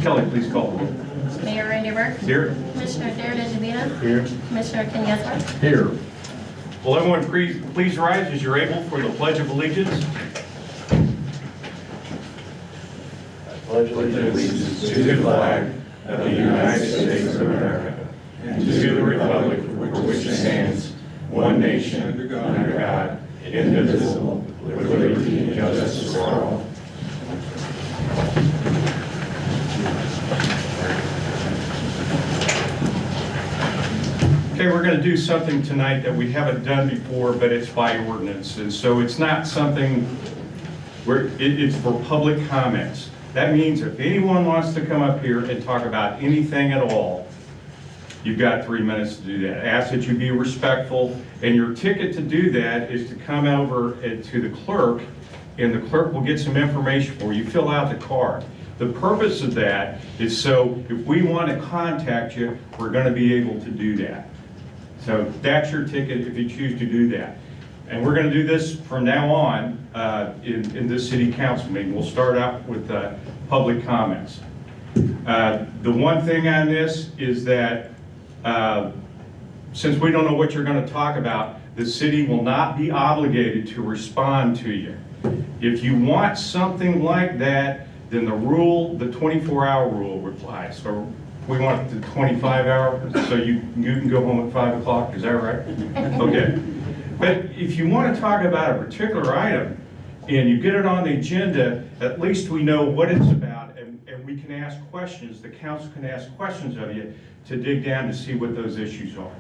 Kelly, please call the roll. Mayor Randy Burke. Here. Commissioner Darren Davina. Here. Commissioner Ken Yesler. Here. Will everyone please rise as you're able for the Pledge of Allegiance? Pledge allegiance to the flag of the United States of America and to the republic for which it stands, one nation, under God, indivisible, with liberty and justice for all. Okay, we're going to do something tonight that we haven't done before, but it's by ordinance. And so it's not something where it's for public comments. That means if anyone wants to come up here and talk about anything at all, you've got 3 minutes to do that. I ask that you be respectful, and your ticket to do that is to come over to the clerk, and the clerk will get some information for you. Fill out the card. The purpose of that is so if we want to contact you, we're going to be able to do that. So that's your ticket if you choose to do that. And we're going to do this from now on in this city council meeting. We'll start out with public comments. The one thing on this is that since we don't know what you're going to talk about, the city will not be obligated to respond to you. If you want something like that, then the 24-hour rule applies. So we want the 25-hour, so you can go home at 5 o'clock, is that right? Okay. But if you want to talk about a particular item and you get it on the agenda, at least we know what it's about, and we can ask questions, the council can ask questions of you to dig down to see what those issues are.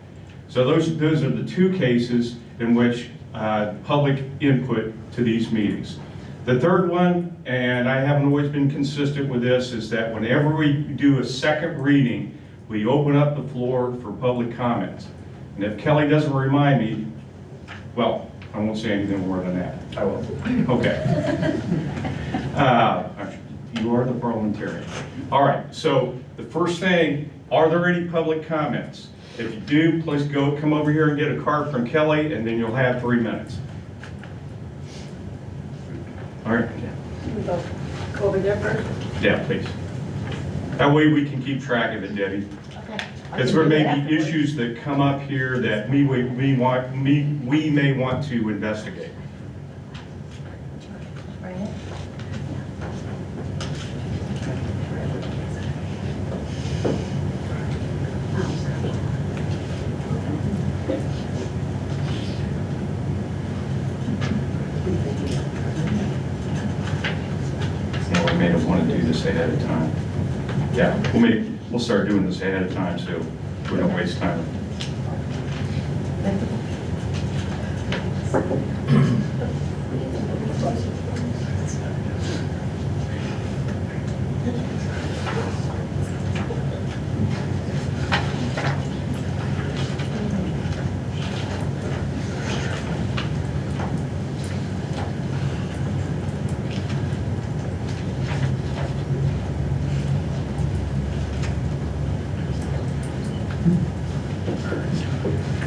So those are the two cases in which public input to these meetings. The third one, and I haven't always been consistent with this, is that whenever we do a second reading, we open up the floor for public comments. And if Kelly doesn't remind me, well, I won't say anything more than that. I will. Okay. You are the parliamentarian. All right, so the first thing, are there any public comments? If you do, please come over here and get a card from Kelly, and then you'll have 3 minutes. All right. We go over there first? Yeah, please. That way we can keep track of it, Debbie. Okay. Because there may be issues that come up here that we may want to investigate. Right. We may want to do this ahead of time. Yeah, we'll start doing this ahead of time so we don't waste time.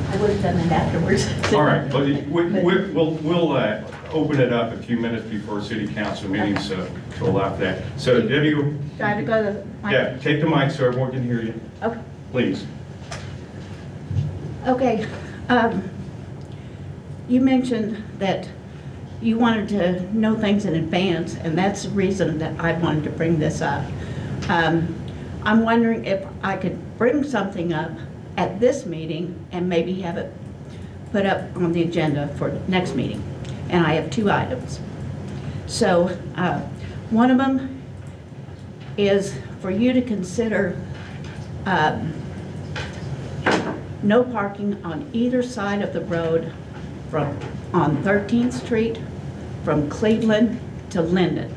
I would have done that afterwards. All right, we'll open it up a few minutes before city council meetings to allow for that. So Debbie, Do I have to go to the mic? yeah, take the mic so everyone can hear you, Okay. please. Okay. You mentioned that you wanted to know things in advance, and that's the reason that I wanted to bring this up. I'm wondering if I could bring something up at this meeting and maybe have it put up on the agenda for the next meeting. And I have 2 items. So one of them is for you to consider no parking on either side of the road on 13th Street from Cleveland to Linden.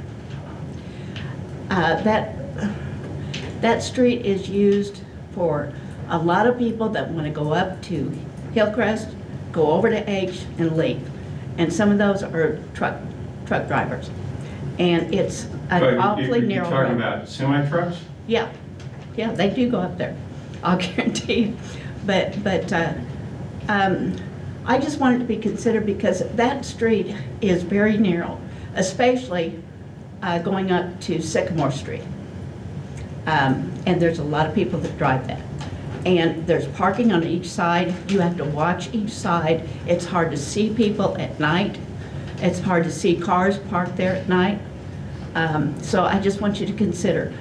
That street is used for a lot of people that want to go up to Hillcrest, go over to H and leave. And some of those are truck drivers. And it's an awfully narrow road. You're talking about semi-trucks? Yeah, they do go up there, I'll guarantee you. But I just wanted to be considered because that street is very narrow, especially going up to Sycamore Street. And there's a lot of people that drive that. And there's parking on each side. You have to watch each side. It's hard to see people at night. It's hard to see cars parked there at night. So I just want you to consider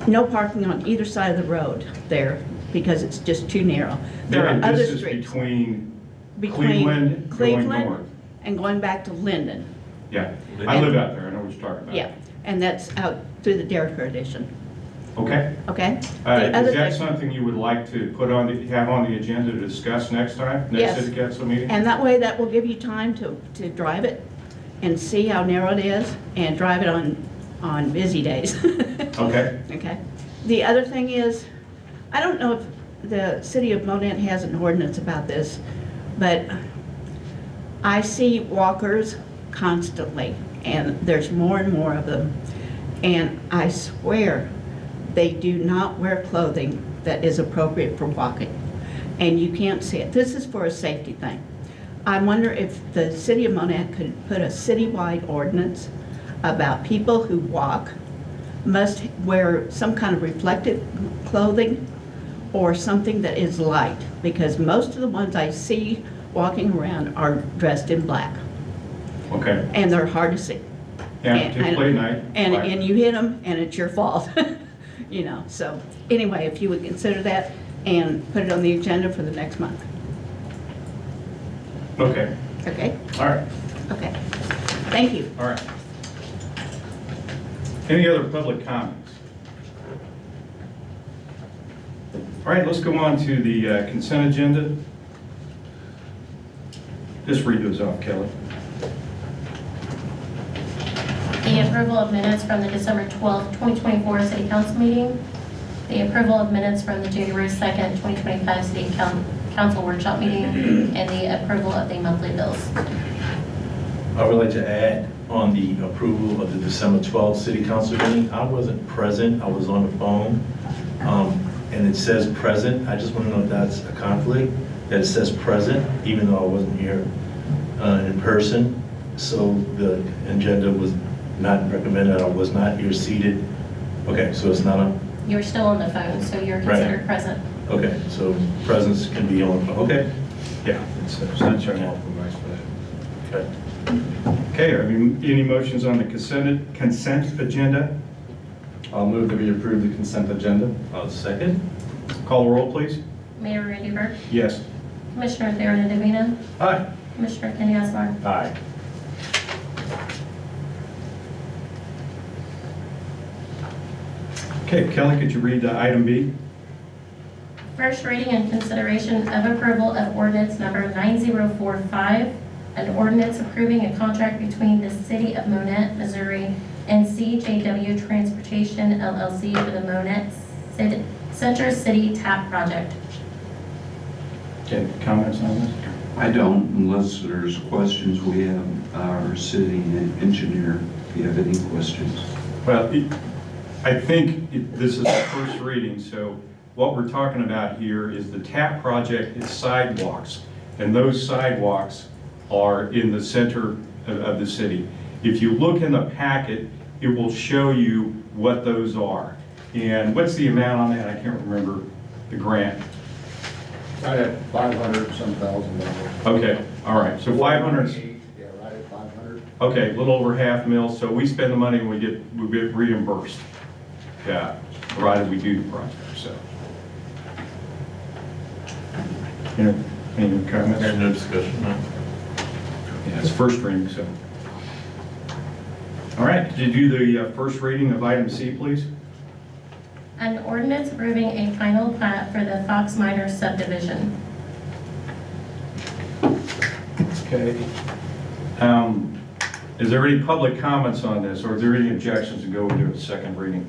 no parking on either side of the road there because it's just too narrow. There are And other this is streets between Cleveland going north. and going back to Linden. Yeah, I live out there, I know what you're talking about. Yeah, and that's out through the Derricker addition, Okay. okay? The other Is that thing- something you would like to put on, have on the agenda to discuss next time? Yes. Next city council meeting? And that way, that will give you time to drive it and see how narrow it is and drive it on busy days. Okay. Okay. The other thing is, I don't know if the city of Monett has an ordinance about this, but I see walkers constantly, and there's more and more of them. And I swear, they do not wear clothing that is appropriate for walking. And you can't see it. This is for a safety thing. I wonder if the city of Monett could put a citywide ordinance about people who walk must wear some kind of reflective clothing or something that is light, because most of the ones I see walking around are dressed in black, Okay. and they're hard to see. Yeah, And- particularly at night. And you hit them, and it's your fault, you know. So anyway, if you would consider that and put it on the agenda for the next month. Okay, Okay? all right, Okay. Thank you. all right. Any other public comments? All right, let's go on to the consent agenda. Just read those off, Kelly. The approval of minutes from the December 12th, 2024 City Council meeting. The approval of minutes from the January 2nd, 2025 City Council workshop meeting. And the approval of the monthly bills. I would like to add on the approval of the December 12th City Council meeting. I wasn't present, I was on the phone, and it says present. I just want to know if that's a conflict, that it says present, even though I wasn't here in person. So the agenda was not recommended, I was not here seated. Okay, so it's not a, You're still on the phone, so you're considered present. okay, so presence can be on, okay. Yeah, it's sunshine law provides for that. Okay. Okay, are there any motions on the consent agenda? I'll move that we approve the consent agenda. I'll second. Call the roll, please. Mayor Randy Burke, Yes. Commissioner Darren Davina, Aye. Commissioner Kenny Osmer. Aye. Okay, Kelly, could you read item B? First reading and consideration of approval of ordinance number 9045, an ordinance approving a contract between the City of Monett, Missouri and CJW Transportation LLC for the Monett Center City TAP project. Okay, comments on this? I don't, unless there's questions. We have our city engineer, if you have any questions. Well, I think this is the first reading, so what we're talking about here is the TAP project is sidewalks, and those sidewalks are in the center of the city. If you look in the packet, it will show you what those are. And what's the amount on that? I can't remember the grant. Right at 500 some thousand dollars. Okay, all right, so 500, Yeah, right at 500. okay, a little over $500,000, so we spend the money and we get reimbursed. Yeah, provided we do the project, so. Any comments? No discussion, no. Yeah, it's first reading, so. All right, could you do the first reading of item C, please? An ordinance approving a final plat for the Fox Minor subdivision. Okay. Is there any public comments on this, or is there any objections to go into a second reading?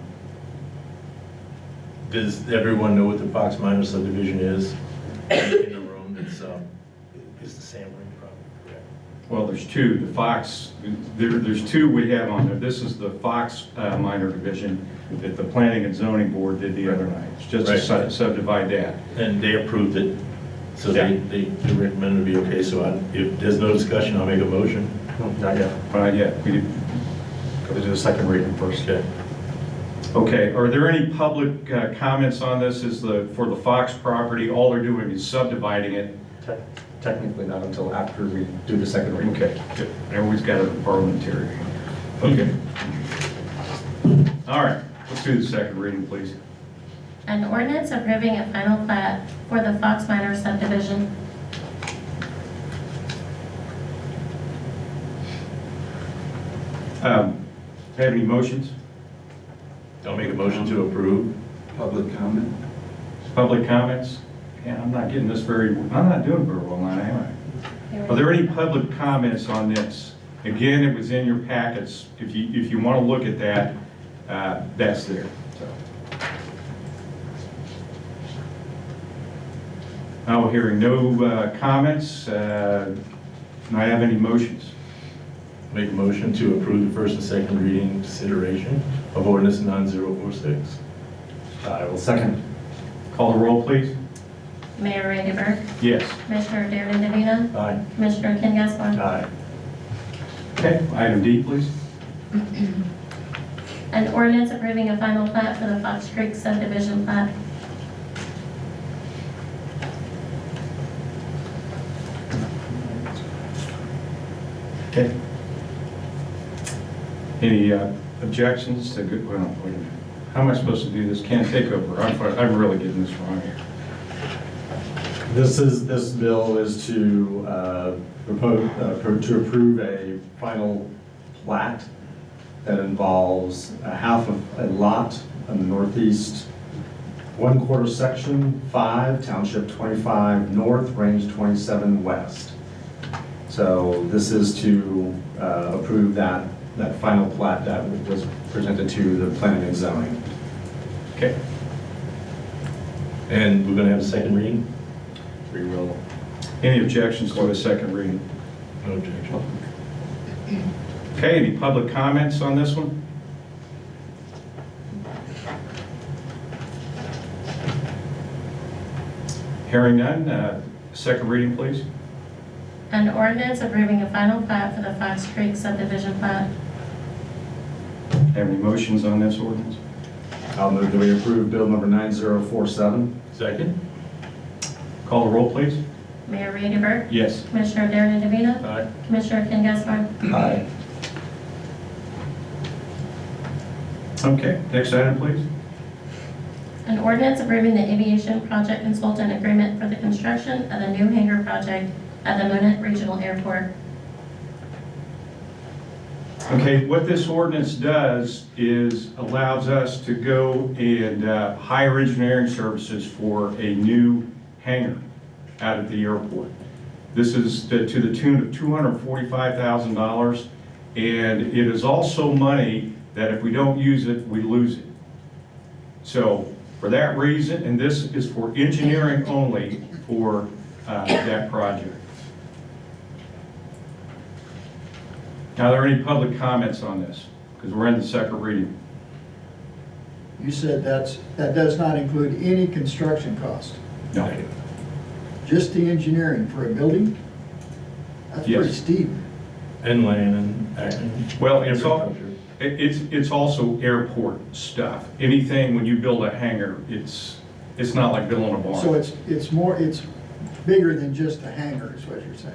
Does everyone know what the Fox Minor subdivision is? In the room, it's the Sam Ring property, correct? Well, there's two. The Fox, there's two we have on there. This is the Fox minor division that the Planning and Zoning Board did the other night. It's just to Right. subdivide that. And they approved it. So Yeah. they recommended to be okay, so if there's no discussion, I'll make a motion. No, not yet. Not yet. We did. Go to the second reading first. Okay. Okay, are there any public comments on this? For the Fox property, all they're doing is subdividing it. Technically not until after we do the second reading. Okay, good. Everyone's got a parliamentary. Okay. All right, let's do the second reading, please. An ordinance approving a final plat for the Fox Minor subdivision. Have any motions? I'll make a motion to approve. Public comment? Public comments? Yeah, I'm not doing very well now, am I? Are there any public comments on this? Again, it was in your packets. If you want to look at that, that's there. So. Now, hearing no comments, do I have any motions? Make a motion to approve the first and second reading consideration of ordinance 9046. I will second. Call the roll, please. Mayor Raineyberg, Yes. Commissioner Darren DeVito, Aye. Commissioner Ken Gaston. Aye. Okay, item D, please. An ordinance approving a final plat for the Fox Creek subdivision plat. Okay. Any objections to good, well, wait a minute. How am I supposed to do this? Can't take over. I'm really getting this wrong here. This bill is to to approve a final plat that involves a half of a lot on the northeast 1/4 section 5, township 25 north, range 27 west. So this is to approve that final plat that was presented to the planning and zoning. Okay. And we're going to have a second reading? We will. Any objections to a second reading? No objection. Okay, any public comments on this one? Hearing none, second reading, please. An ordinance approving a final plat for the Fox Creek subdivision plat. Have any motions on this ordinance? I'll move that we approve bill number 9047. Second? Call the roll, please. Mayor Raineyberg, Yes. Commissioner Darren DeVito, Aye. Commissioner Ken Gaston. Aye. Okay, next item, please. An ordinance approving the aviation project consultant agreement for the construction of the new hangar project at the Monett Regional Airport. Okay, what this ordinance does is allows us to go and hire engineering services for a new hangar out at the airport. This is to the tune of $245,000, and it is also money that if we don't use it, we lose it. So for that reason, and this is for engineering only for that project. Now, are there any public comments on this? Because we're in the second reading. You said that does not include any construction cost, No. just the engineering for a building? That's pretty Yes. steep. And land and acting. Well, it's Agriculture. it's also airport stuff. Anything, when you build a hangar, it's not like building a barn. So it's bigger than just a hangar, is what you're saying?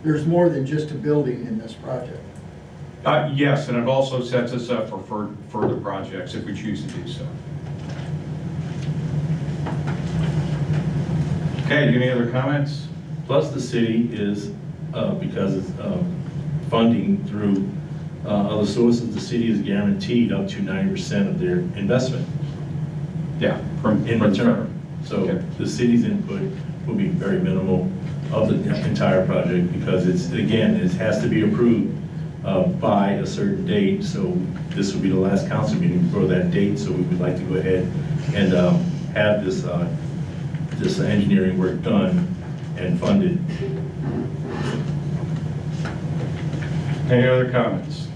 There's more than just a building in this project. Yes, and it also sets us up for further projects if we choose to do so. Okay, any other comments? Plus, the city is, because it's funding through other sources, the city is guaranteed up to 90% of their investment Yeah, from in return. So Okay. the city's input will be very minimal of the entire project because it has to be approved by a certain date. So this will be the last council meeting for that date. So we would like to go ahead and have this engineering work done and funded. Any other comments?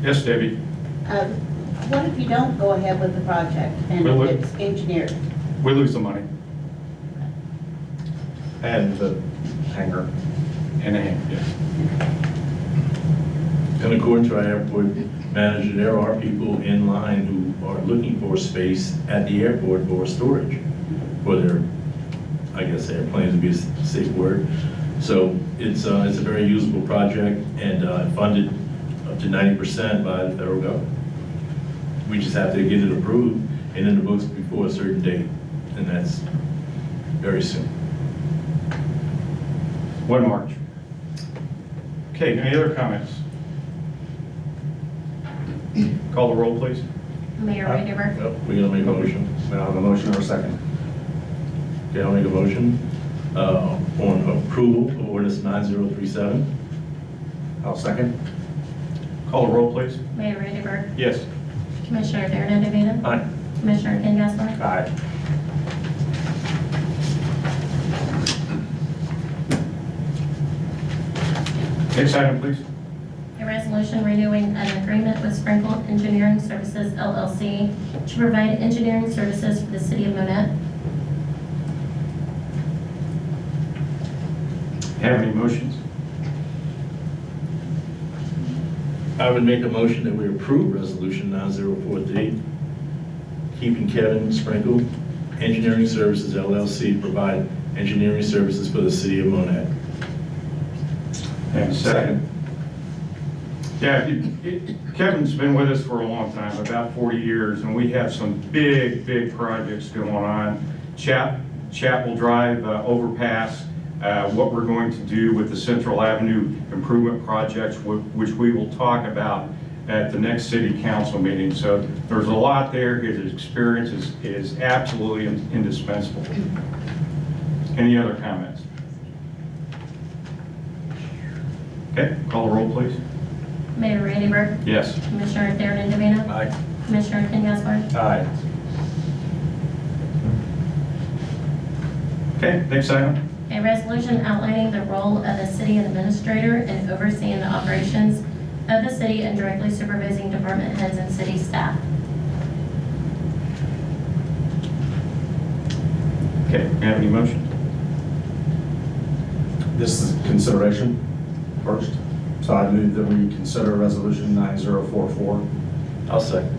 Yes, Debbie? What if you don't go ahead with the project and Well, it's engineered? We lose the money. And the hangar. And a hand, yes. And according to our airport manager, there are people in line who are looking for space at the airport for storage for their, I guess airplanes would be a safe word. So it's a very usable project and funded up to 90% by the federal government. We just have to get it approved and in the books before a certain date, and that's very soon. 1 March. Okay, any other comments? Call the roll, please. Mayor Radeberg, Yep, we're gonna make a motion. May I have a motion or a second? Okay, I'll make a motion on approval of ordinance 9037. I'll second. Call the roll, please. Mayor Radeberg, Yes. Commissioner Darren DeVito, Aye. Commissioner Ken Gasper, Aye. Next item, please. a resolution renewing an agreement with Sprinkle Engineering Services LLC to provide engineering services for the city of Monett. Have any motions? I would make a motion that we approve resolution 9043, keeping Kevin Sprinkle Engineering Services LLC to provide engineering services for the city of Monett. And second. Yeah, Kevin's been with us for a long time, about 40 years, and we have some big projects going on. Chapel Drive overpass, what we're going to do with the Central Avenue improvement projects, which we will talk about at the next city council meeting. So there's a lot there. His experience is absolutely indispensable. Any other comments? Okay, call the roll, please. Mayor Radeberg, Yes. Commissioner Darren DeVito, Aye. Commissioner Ken Gasper, Aye. Okay, next item. a resolution outlining the role of the city administrator in overseeing the operations of the city and directly supervising department heads and city staff. Okay, have any motion? This is consideration first. So I move that we consider resolution 9044. I'll second.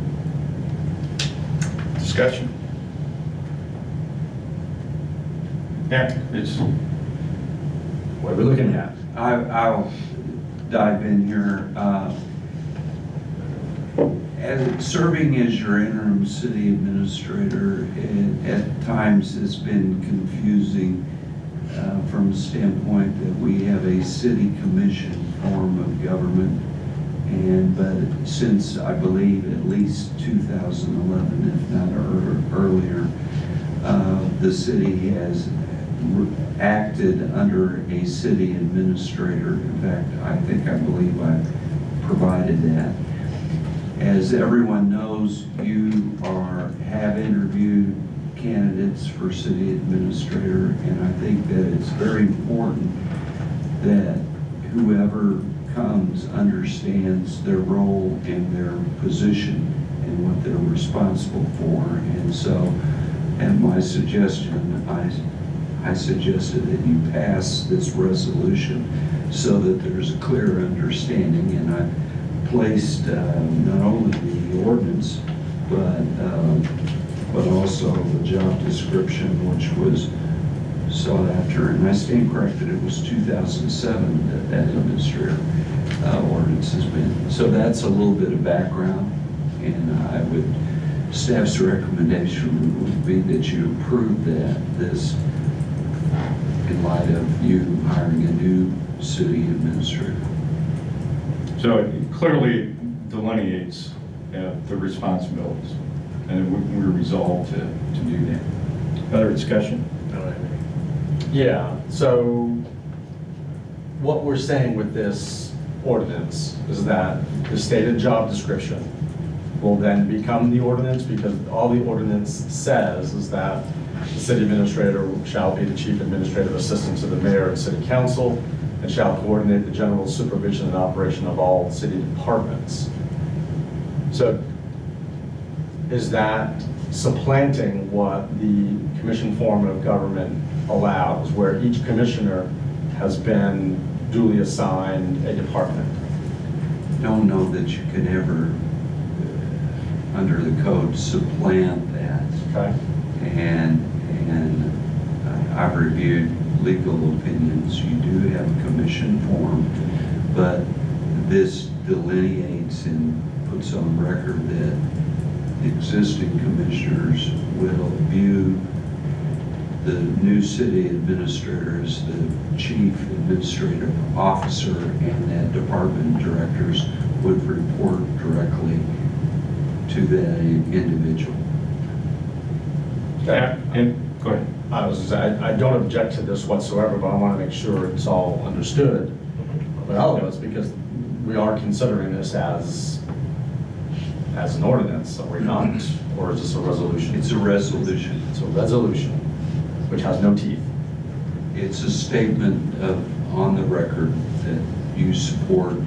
Discussion? Yeah, it's, What are we looking at? I'll dive in here. As serving as your interim city administrator, at times has been confusing from the standpoint that we have a city commission form of government, but since I believe at least 2011, if not earlier, the city has acted under a city administrator. In fact, I believe I provided that. As everyone knows, you have interviewed candidates for city administrator, and I think that it's very important that whoever comes understands their role and their position and what they're responsible for. And so, at my suggestion, I suggested that you pass this resolution so that there's a clear understanding, and I placed not only the ordinance, but also the job description, which was sought after. And I stand corrected, it was 2007 that administrator ordinance has been. So that's a little bit of background, and staff's recommendation would be that you approve this in light of you hiring a new city administrator. so it clearly delineates the responsibilities, and we're resolved to do that. Other discussion? Yeah, so what we're saying with this ordinance is that the stated job description will then become the ordinance, because all the ordinance says is that the city administrator shall be the chief administrative assistant to the mayor and city council, and shall coordinate the general supervision and operation of all city departments. So is that supplanting what the commission form of government allows, where each commissioner has been duly assigned a department. Don't know that you can ever, under the code, supplant that. Okay. And I've reviewed legal opinions. You do have a commission form, but this delineates and puts on record that existing commissioners will view the new city administrator as the chief administrative officer, and that department directors would report directly to that individual. And, go ahead. I don't object to this whatsoever, but I want to make sure it's all understood by all of us, because we are considering this as an ordinance, are we not? Or is this a resolution? It's a resolution. It's a resolution, which has no teeth. It's a statement of, on the record, that you support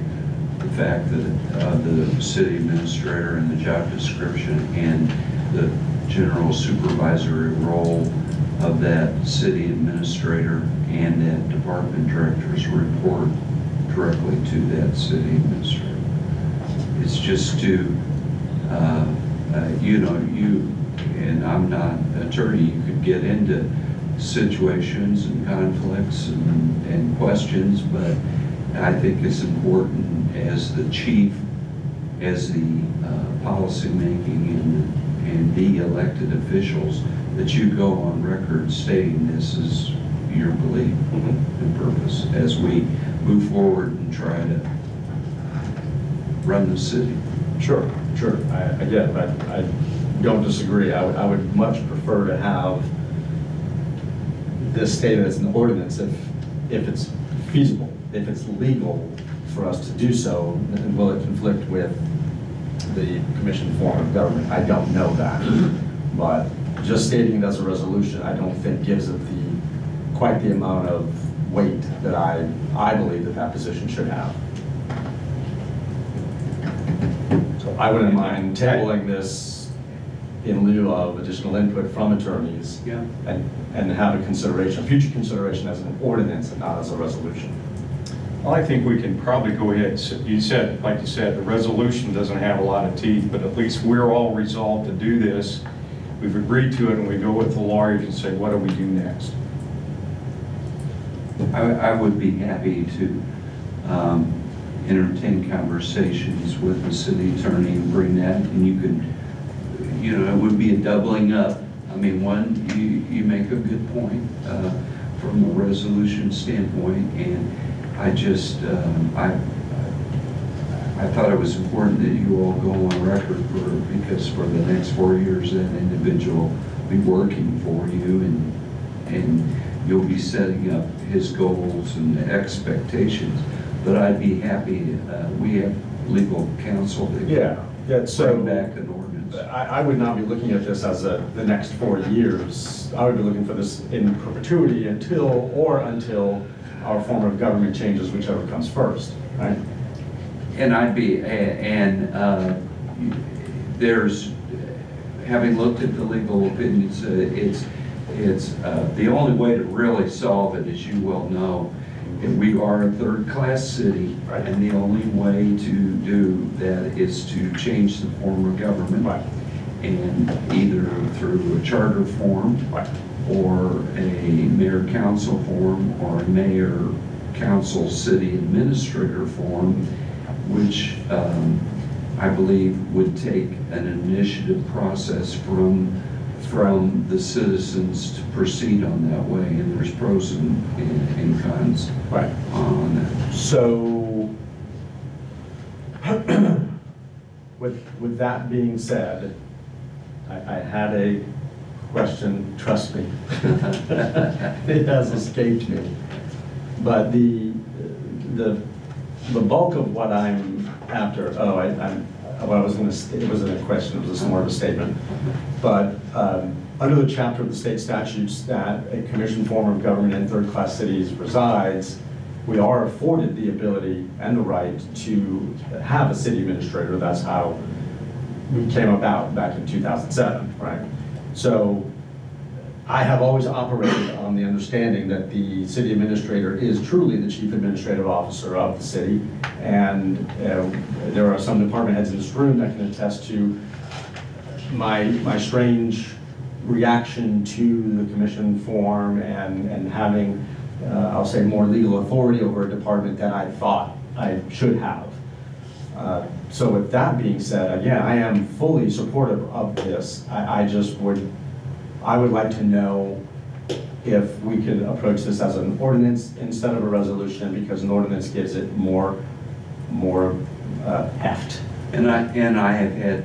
the fact that the city administrator and the job description and the general supervisory role of that city administrator and that department directors report directly to that city administrator. It's just to, and I'm not an attorney, you could get into situations and conflicts and questions, but I think it's important as the chief, as the policymaking and the elected officials, that you go on record stating this is your belief and purpose as we move forward and try to run the city. Sure. Again, I don't disagree. I would much prefer to have this stated as an ordinance if it's feasible, if it's legal for us to do so, and will it conflict with the commission form of government? I don't know that. But just stating it as a resolution, I don't think gives it quite the amount of weight that I believe that position should have. So I wouldn't mind tabling this in lieu of additional input from attorneys. Yeah. And have a future consideration as an ordinance and not as a resolution. Well, I think we can probably go ahead, like you said, the resolution doesn't have a lot of teeth, but at least we're all resolved to do this. We've agreed to it, and we go with the lawyers and say, what do we do next? I would be happy to entertain conversations with the city attorney and bring that, and you could, it would be a doubling up. I mean, one, you make a good point from a resolution standpoint, and I just, I thought it was important that you all go on record because for the next 4 years, that individual will be working for you, and you'll be setting up his goals and expectations. But I'd be happy, we have legal counsel that can so bring back an ordinance. I would not be looking at this as the next 4 years. I would be looking for this in perpetuity until our form of government changes, whichever comes first, right? And there's, having looked at the legal opinions, it's the only way to really solve it, as you well know, and we are a third-class city, right, and the only way to do that is to change the form of government, right, and either through a charter form, right, or a mayor-council form, or a mayor-council-city administrator form, which I believe would take an initiative process from the citizens to proceed on that way, and there's pros and cons right. on that. So, with that being said, I had a question, trust me. It has escaped me. But the bulk of what I'm after, it wasn't a question, it was just more of a statement. But under the chapter of the state statutes that a commission form of government in third-class cities resides, we are afforded the ability and the right to have a city administrator. That's how we came about back in 2007, right? So I have always operated on the understanding that the city administrator is truly the chief administrative officer of the city. And there are some department heads in this room that can attest to my strange reaction to the commission form and having, I'll say, more legal authority over a department that I thought I should have. So with that being said, again, I am fully supportive of this. I would like to know if we could approach this as an ordinance instead of a resolution, because an ordinance gives it more heft. And I have had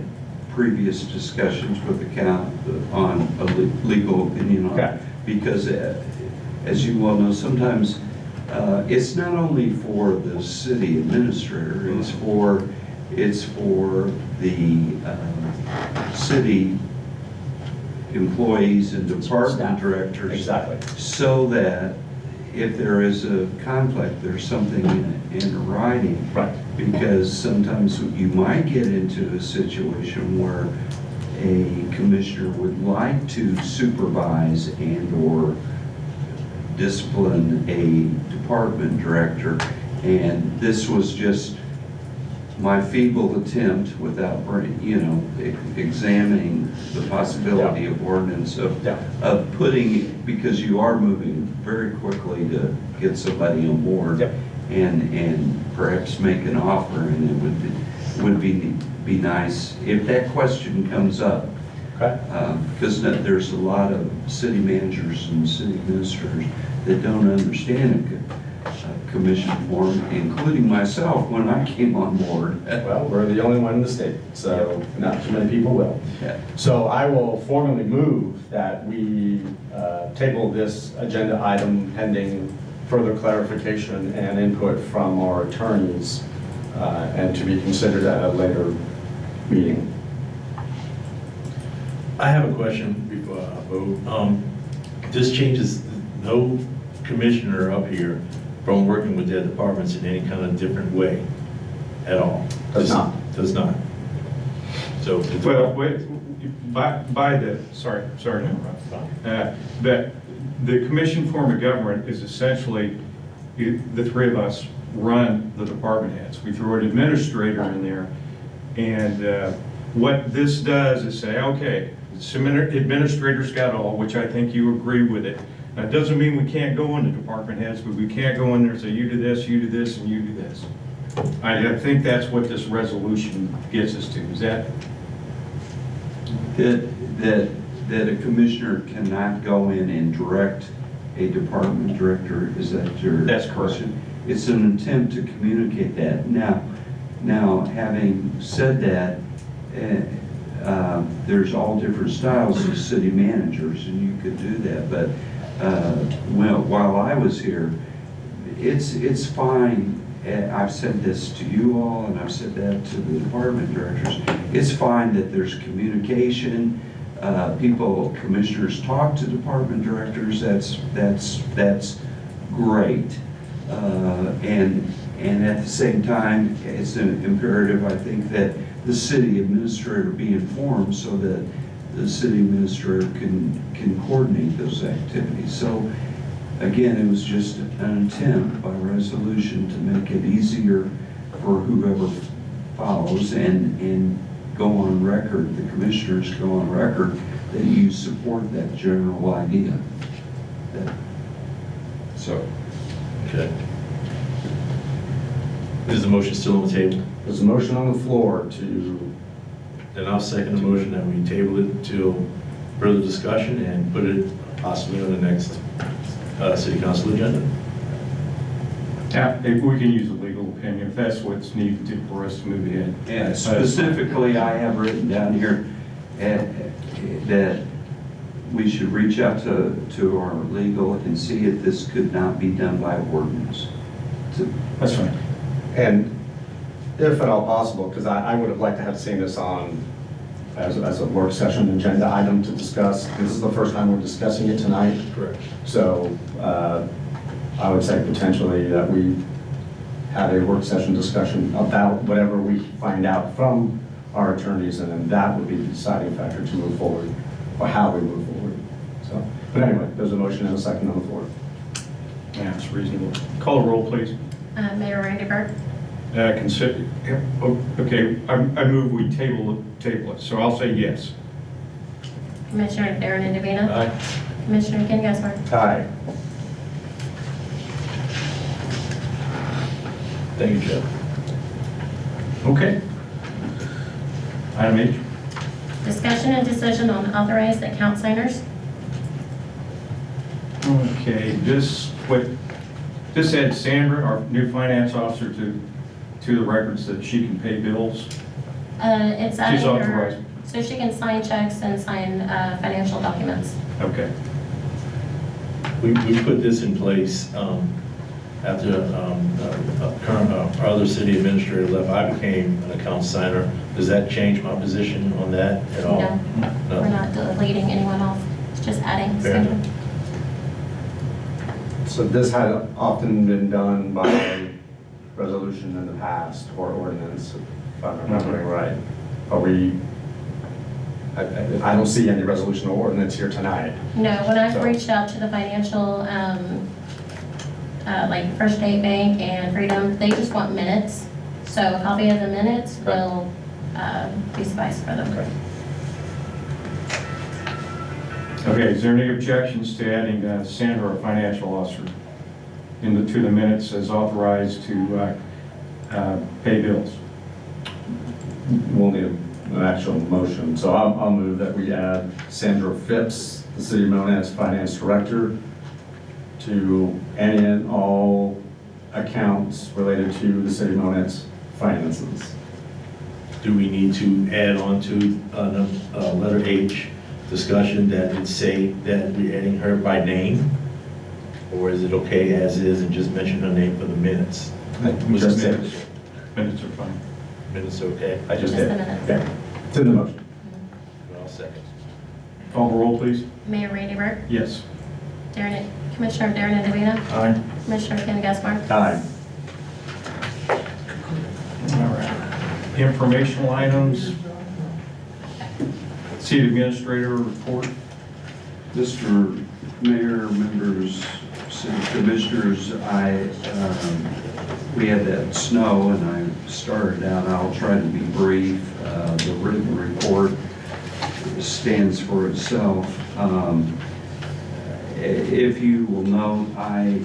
previous discussions with the county on a legal opinion on it. Okay. Because as you well know, sometimes it's not only for the city administrator, it's for the city employees and department Staff. directors. Exactly. So that if there is a conflict, there's something in writing. Right. Because sometimes you might get into a situation where a commissioner would like to supervise and/or discipline a department director, and this was just my feeble attempt without, examining the possibility of ordinance of putting, because you are moving very quickly to get somebody on board. Yep. And perhaps make an offer, and it would be nice if that question comes up. Okay. Because there's a lot of city managers and city administrators that don't understand a commission form, including myself when I came on board. Well, we're the only one in the state, so not too many people will. Yeah. So I will formally move that we table this agenda item pending further clarification and input from our attorneys, and to be considered at a later meeting. I have a question before I vote. This changes no commissioner up here from working with their departments in any kind of different way at all. Does not. Does not. So. Well, by the, sorry to interrupt. But the commission form of government is essentially, the three of us run the department heads. We throw an administrator in there, and what this does is say, okay, some administrators got all, which I think you agree with it. That doesn't mean we can't go into department heads, but we can't go in there and say, you do this, and you do this. I think that's what this resolution gets us to. Is that? That a commissioner cannot go in and direct a department director, is that your That's correct. question? It's an attempt to communicate that. Now, having said that, there's all different styles of city managers, and you could do that. But while I was here, it's fine. I've said this to you all, and I've said that to the department directors. It's fine that there's communication. Commissioners talk to department directors. That's great. And at the same time, it's an imperative, I think, that the city administrator be informed so that the city administrator can coordinate those activities. So again, it was just an attempt by resolution to make it easier for whoever follows and go on record, the commissioners go on record that you support that general idea. Okay. Is the motion still on the table? There's a motion on the floor to, Then I'll second the motion that we table it till further discussion and put it possibly on the next city council agenda. Yeah, if we can use a legal opinion, if that's what's needed for us to move ahead. And specifically, I have written down here that we should reach out to our legal and see if this could not be done by ordinance. That's fine. and if at all possible, because I would have liked to have seen this on as a work session agenda item to discuss. This is the first time we're discussing it tonight. Correct. So I would say potentially that we have a work session discussion about whatever we find out from our attorneys, and then that would be the deciding factor to move forward, or how we move forward. So But anyway, there's a motion and a second on the floor. Yeah, it's reasonable. Call a roll, please. Mayor Randy Burke, Consider, okay, I move we table it, so I'll say yes. Commissioner Darren Indovina, Aye. Commissioner Ken Gaspar. Aye. Thank you, Jeff. Okay. Item H. Discussion and decision on authorized account signers. Okay, this adds Sandra, our new finance officer, to the records that she can pay bills. It's adding She's her, authorized. so she can sign checks and sign financial documents. Okay. We put this in place after our other city administrator left. I became an account signer. Does that change my position on that at all? No, we're not deleting anyone off. It's just adding. Fair enough. So this had often been done by resolution in the past or ordinance, if I'm remembering right. Are we, I don't see any resolution or ordinance here tonight. No, when I've So- reached out to the financial, like First State Bank and Freedom, they just want minutes. So a copy of the minutes Okay. will be suffice for them. Okay. Okay, is there any objections to adding Sandra, our financial officer, to the minutes as authorized to pay bills? We'll need an actual motion. So I'll move that we add Sandra Phipps, the City of Monett's Finance Director, to any and all accounts related to the City of Monett's finances. Do we need to add on to letter H discussion that it say that we're adding her by name? Or is it okay as is and just mention her name for the minutes? Was Just it did. Minutes are fine. Minutes okay? I just Just did. the minutes. Okay. It's in the motion. Well, second. Call the roll, please. Mayor Randy Burke, Yes. Commissioner Darren Indovina, Aye. Commissioner Ken Gaspar. Aye. All right. Informational items. City Administrator report. Mr. Mayor, members, city commissioners, we had that snow and I started out, I'll try to be brief. The written report stands for itself. If you will note, I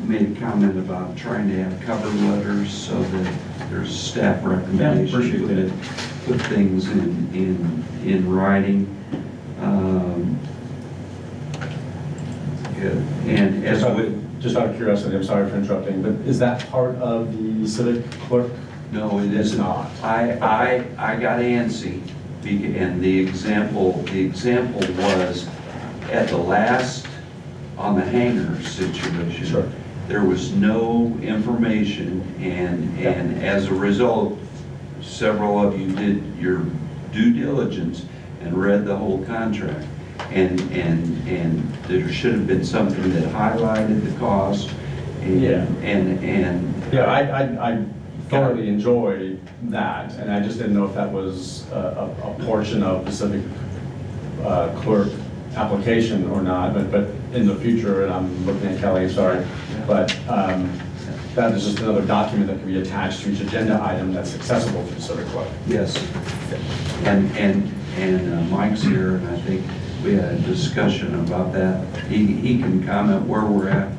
made a comment about trying to have cover letters so that there's staff recommendation appreciate that. to put things in writing. And as with, Just out of curiosity, I'm sorry for interrupting, but is that part of the civic clerk? no, it It's is not. I got antsy, and the example was at the last, on the hangar situation. Sure. There was no information, and as a result, several of you did your due diligence and read the whole contract. And there should have been something that highlighted the cost. Yeah. And Yeah, I thoroughly enjoy that, and I just didn't know if that was a portion of the civic clerk application or not, but in the future, and I'm looking at Kelly, sorry, but that is just another document that can be attached to each agenda item that's accessible to the civic clerk. yes, and Mike's here, and I think we had a discussion about that. He can comment where we're at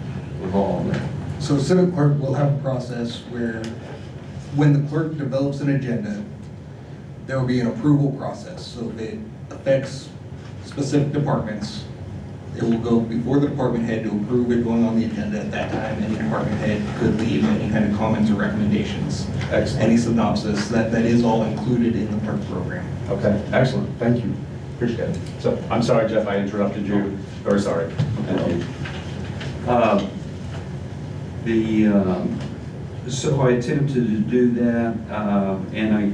with all of that. So civic clerk will have a process where, when the clerk develops an agenda, there will be an approval process. So if it affects specific departments, it will go before the department head to approve it going on the agenda at that time. Any department head could leave any kind of comments or recommendations. Excellent. Any synopsis, that is all included in the clerk program. Okay, excellent, thank you, appreciate it. So, I'm sorry, Jeff, I interrupted you, very sorry. Thank you. So I attempted to do that, and I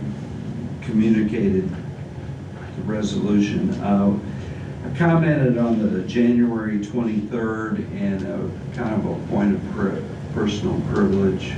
communicated the resolution. I commented on the January 23rd and kind of a point of personal privilege.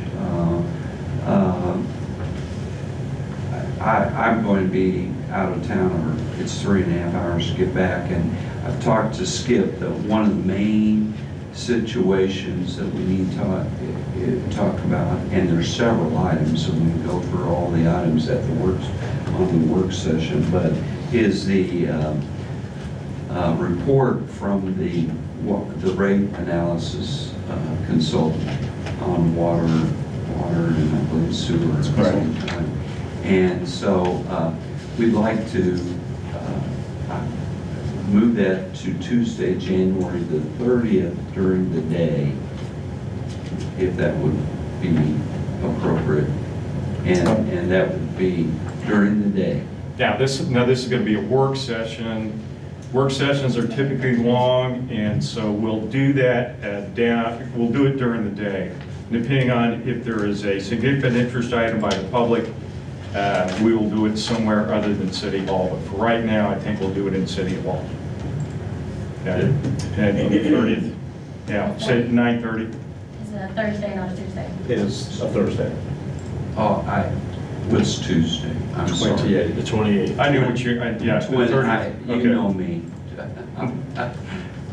I'm going to be out of town, or it's 3.5 hours to get back, and I've talked to Skip that one of the main situations that we need to talk about, and there's several items, and we can go through all the items at on the work session, but is the report from the rate analysis consultant on water and I believe sewer. That's correct. And so we'd like to move that to Tuesday, January the 30th during the day, if that would be appropriate. And that would be during the day. Now this is going to be a work session. Work sessions are typically long, and so we'll do that we'll do it during the day. Depending on if there is a significant interest item by the public, we will do it somewhere other than City Hall. But for right now, I think we'll do it in City Hall. And on the 30th. Yeah, say 9:30. It's a Thursday, not a Tuesday. It is a Thursday. Oh, what's Tuesday? I'm sorry. 28. The 28th. I knew what you, yeah, the 30th. You Okay. know me.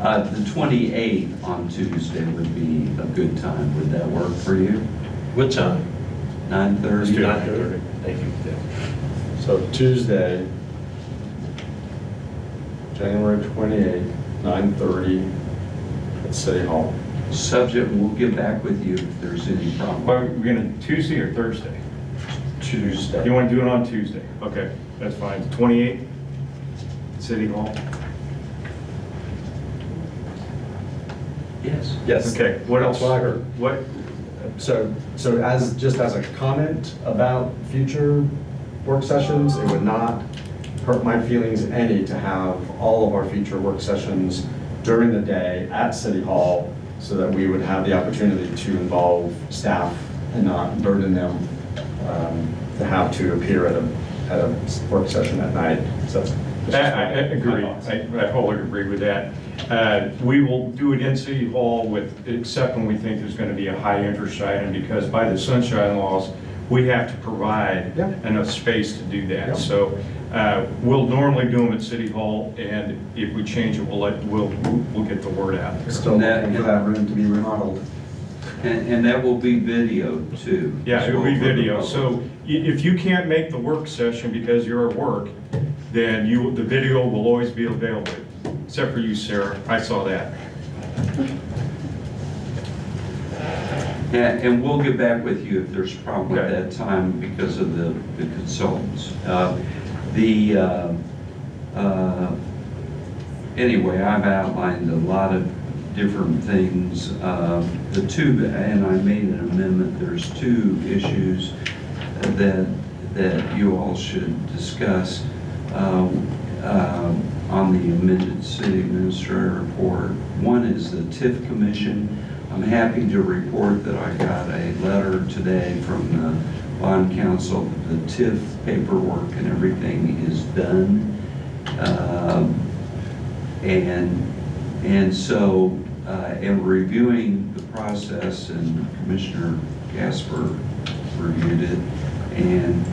The 28th on Tuesday would be a good time. Would that work for you? What time? 9:30? 9:30. Thank you. Yeah. So Tuesday, January 28th, 9:30 at City Hall. Subject, we'll get back with you if there's any problem. Well, we're going to Tuesday or Thursday? Tuesday. You want to do it on Tuesday? Okay, that's fine. 28th, City Hall. Yes. Yes. Okay, what else? That's what I heard. What, So just as a comment about future work sessions, it would not hurt my feelings any to have all of our future work sessions during the day at City Hall so that we would have the opportunity to involve staff and not burden them to have to appear at a work session at night. So I agree. I wholly agree with that. We will do it in City Hall except when we think there's going to be a high interest item, because by the sunshine laws, we have to provide Yeah. enough space to do that. Yeah. So we'll normally do them at City Hall, and if we change it, we'll get the word out there. Still looking for that room to be remodeled. And that will be videoed too. Yeah, it will be So for the video. public. So if you can't make the work session because you're at work, then the video will always be available, except for you, Sarah. I saw that. And we'll get back with you if there's a problem at Okay. that time because of the consultants. Anyway, I've outlined a lot of different things. And I made an amendment, there's two issues that you all should discuss on the amended city administrator report. One is the TIF commission. I'm happy to report that I got a letter today from the bond council. The TIF paperwork and everything is done. And so, in reviewing the process, and Commissioner Gasper reviewed it, and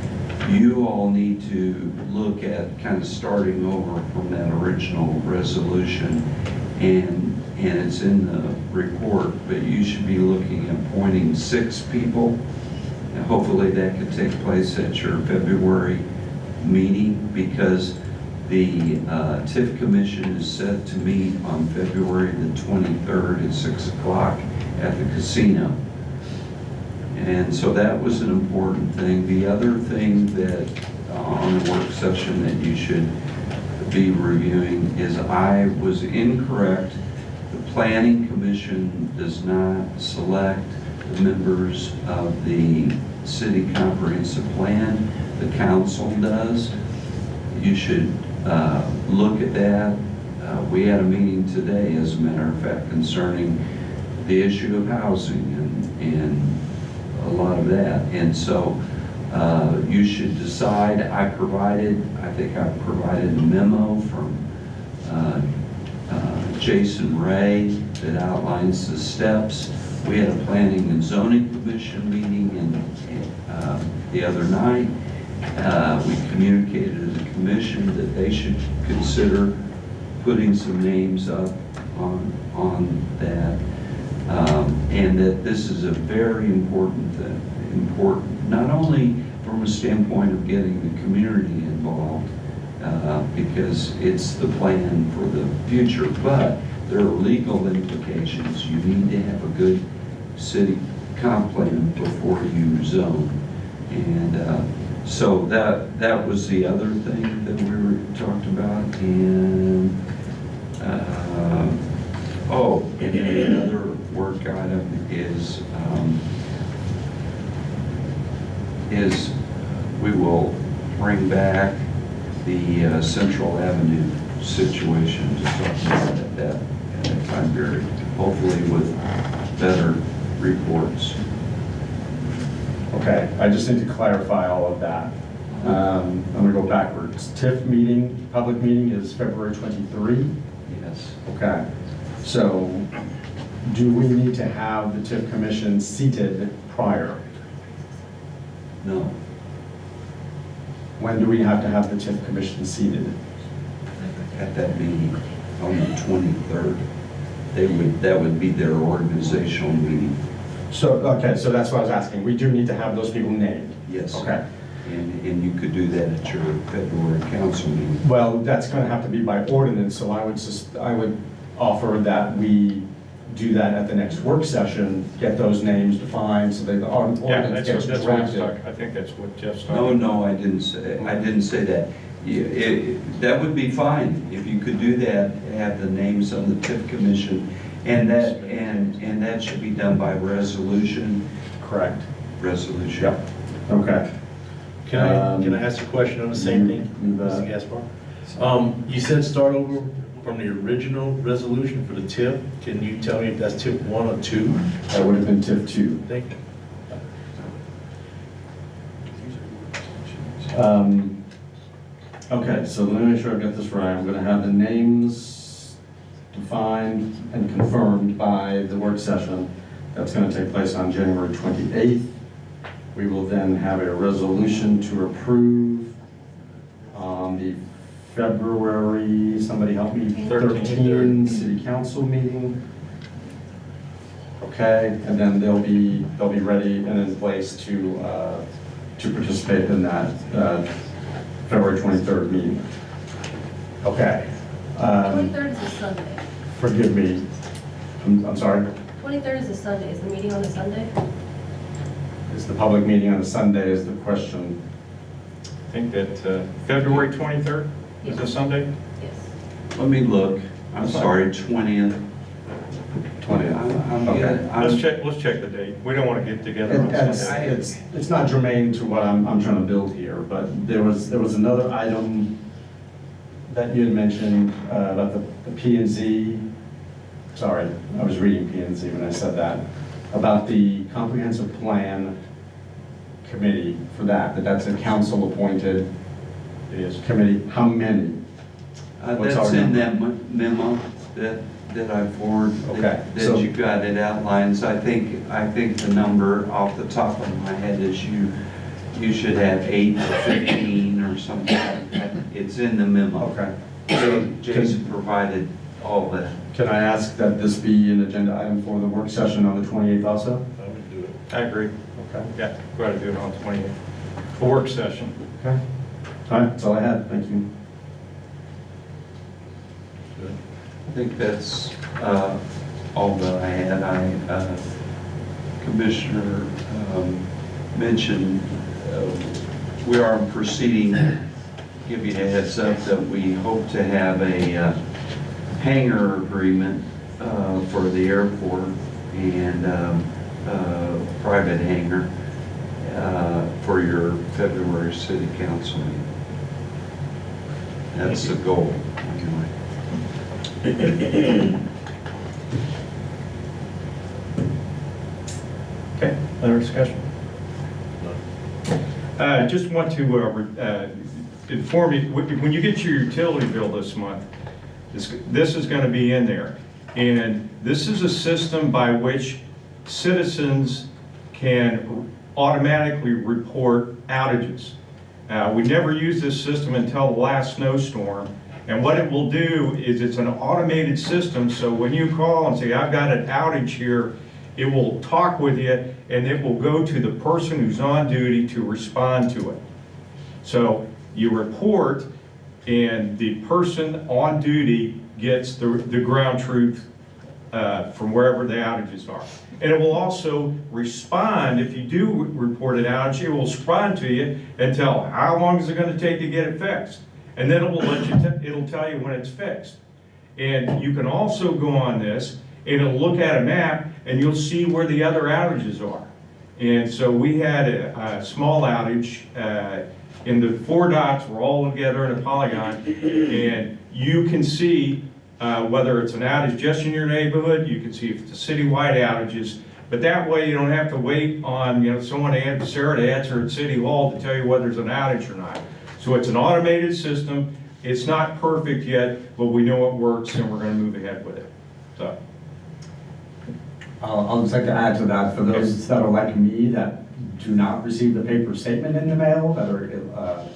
you all need to look at kind of starting over from that original resolution, and it's in the report, but you should be looking at appointing 6 people, and hopefully that could take place at your February meeting, because the TIF commission is set to meet on February the 23rd at 6 o'clock at the casino. And so that was an important thing. The other thing that on the work session that you should be reviewing is I was incorrect. The planning commission does not select the members of the city comprehensive plan. The council does. You should look at that. We had a meeting today, as a matter of fact, concerning the issue of housing and a lot of that. And so you should decide. I think I provided a memo from Jason Ray that outlines the steps. We had a planning and zoning commission meeting the other night. We communicated to the commission that they should consider putting some names up on that. And that this is a very important, not only from a standpoint of getting the community involved, because it's the plan for the future, but there are legal implications. You need to have a good city comp plan before you zone. And so that was the other thing that we were talked about. And and another work item is we will bring back the Central Avenue situation to talk about at that time period, hopefully with better reports. Okay, I just need to clarify all of that. I'm gonna go backwards. TIF meeting, public meeting is February 23. Yes. Okay, so do we need to have the TIF commission seated prior? No. When do we have to have the TIF commission seated? At that meeting on the 23rd. That would be their organizational meeting. So, okay, so that's what I was asking. We do need to have those people named? Yes. Okay. And you could do that at your February council meeting. Well, that's going to have to be by ordinance, so I would offer that we do that at the next work session, get those names defined so that the Yeah, ordinance gets that's what he's drafted. talking, I think that's what Jeff's talking. No, I didn't say that. That would be fine if you could do that, have the names on the TIF commission, and that should be done by resolution. Correct. Resolution. Yep. Okay. Can I ask a question on the same thing, Mr. Gaspar? You said start over from the original resolution for the TIF. Can you tell me if that's TIF 1 or 2? That would have been TIF 2. Thank you. Okay, so let me make sure I get this right. I'm going to have the names defined and confirmed by the work session. That's going to take place on January 28th. We will then have a resolution to approve on the February, somebody help me, 13 city council meeting. Okay, and then they'll be ready and in place to participate in that February 23rd meeting. Okay. 23rd is a Sunday. Forgive me. I'm sorry. 23rd is a Sunday. Is the meeting on a Sunday? Is the public meeting on a Sunday is the question. I think that February 23rd is a Sunday? Yes. Let me look. I'm sorry, 20th. 20th. Okay. Okay. Let's check the date. We don't want to get together on Sunday. It's not germane to what I'm trying to build here, but there was another item that you had mentioned about the P and Z. Sorry, I was reading P and Z when I said that. About the comprehensive plan committee for that's a council appointed committee. How many? What's That's our in number? that memo that I forwarded. Okay, That so- you got, it outlines. I think the number off the top of my head is you should have 8 or 15 or something like that. It's in the memo. Okay. Jason provided all that. Can I ask that this be an agenda item for the work session on the 28th also? I would do it. I agree. Okay. Yeah, go ahead and do it on the 28th. A work session. Okay. All right, that's all I had. Thank you. Good. I think that's all that I had. Commissioner mentioned we are proceeding, give you a heads up that we hope to have a hangar agreement for the airport and private hangar for your February city council meeting. That's the goal, anyway. Okay, other discussion? Just want to inform you, when you get your utility bill this month, this is going to be in there. And this is a system by which citizens can automatically report outages. We never used this system until the last snowstorm, And what it will do is it's an automated system, so when you call and say, I've got an outage here, it will talk with you and it will go to the person who's on duty to respond to it. So you report and the person on duty gets the ground truth from wherever the outages are. And it will also respond, if you do report an outage, it will respond to you and tell how long is it going to take to get it fixed. And then it will let you, it'll tell you when it's fixed. And you can also go on this and it'll look at a map and you'll see where the other outages are. And so we had a small outage and the 4 dots were all together in a polygon, and you can see whether it's an outage just in your neighborhood, you can see if it's a citywide outages, but that way you don't have to wait on someone to Sarah to answer at City Hall to tell you whether there's an outage or not. So it's an automated system. It's not perfect yet, but we know it works and we're going to move ahead with it. So. I'll just like to add to that, for those that are like me that do not receive the paper statement in the mail, that are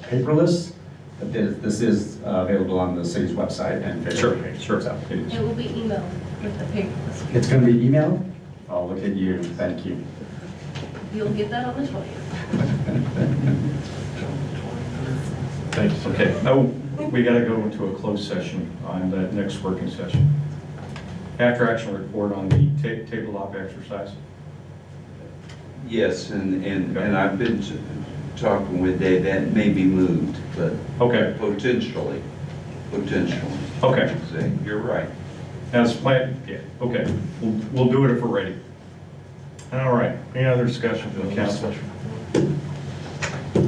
paperless, that this is available on the city's website and Facebook page. Sure. So It will be emailed with the paper. it's going to be emailed? Oh, look at you, thank you. You'll get that on the 20th. Thanks. Okay. Oh, we got to go into a closed session on the next working session. After action report on the tabletop exercise. Yes, and I've been talking with Dave, that may be moved, but Okay. potentially. Okay. Say, you're right. As planned. Yeah. Okay. We'll do it if we're ready. All right. Any other discussion from the council?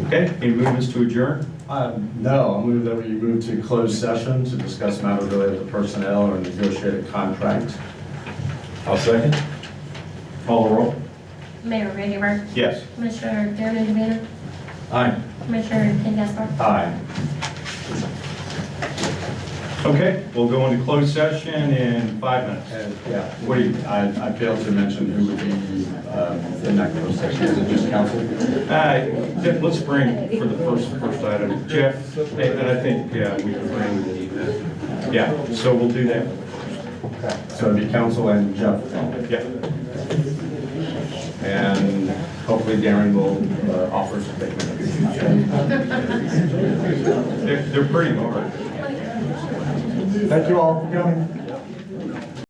Okay. Any movements to adjourn? No, I'll move that we move to closed session to discuss matters related to personnel or negotiated contract. I'll second. Call the roll. Mayor Rainey, Yes. Commissioner Darren Devaner, Aye. Commissioner Ken Gaspar. Aye. Okay. We'll go into closed session in 5 minutes. And, yeah, what do you, I failed to mention who would be in that closed session. Is it just council? Let's bring for the first item, Jeff, and I think, we can bring, so we'll do that. So it'd be council and Jeff. Yeah. And hopefully Darren will offer some statement. They're pretty hard. Thank you all for coming.